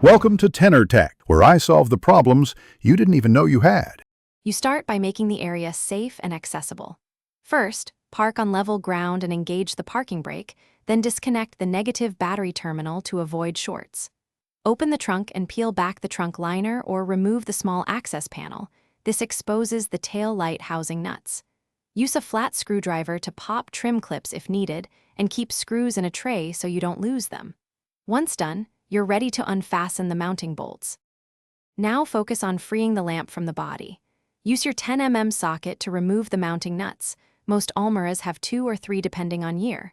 Welcome to Tenor Tech, where I solve the problems you didn't even know you had. You start by making the area safe and accessible. First, park on level ground and engage the parking brake, then disconnect the negative battery terminal to avoid shorts. Open the trunk and peel back the trunk liner or remove the small access panel. This exposes the tail light housing nuts. Use a flat screwdriver to pop trim clips if needed and keep screws in a tray so you don't lose them. Once done, you're ready to unfasten the mounting bolts. Now focus on freeing the lamp from the body. Use your 10 mm socket to remove the mounting nuts. Most Almeras have 2 or 3 depending on year.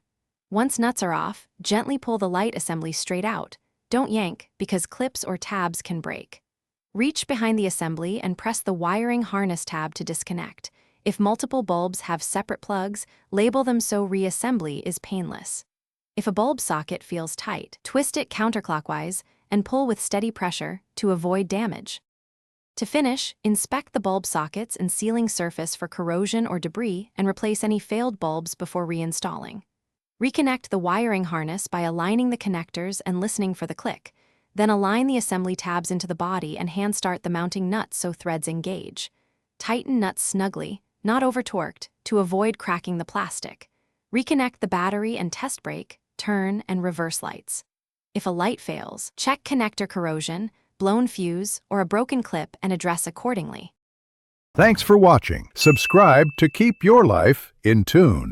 Once nuts are off, gently pull the light assembly straight out. Don't yank, because clips or tabs can break. Reach behind the assembly and press the wiring harness tab to disconnect. If multiple bulbs have separate plugs, label them so reassembly is painless. If a bulb socket feels tight, twist it counterclockwise and pull with steady pressure to avoid damage. To finish, inspect the bulb sockets and sealing surface for corrosion or debris and replace any failed bulbs before reinstalling. Reconnect the wiring harness by aligning the connectors and listening for the click. Then align the assembly tabs into the body and hand start the mounting nuts so threads engage. Tighten nuts snugly, not over-torqued, to avoid cracking the plastic. Reconnect the battery and test brake, turn, and reverse lights. If a light fails, check connector corrosion, blown fuse, or a broken clip and address accordingly. Thanks for watching. Subscribe to keep your life in tune.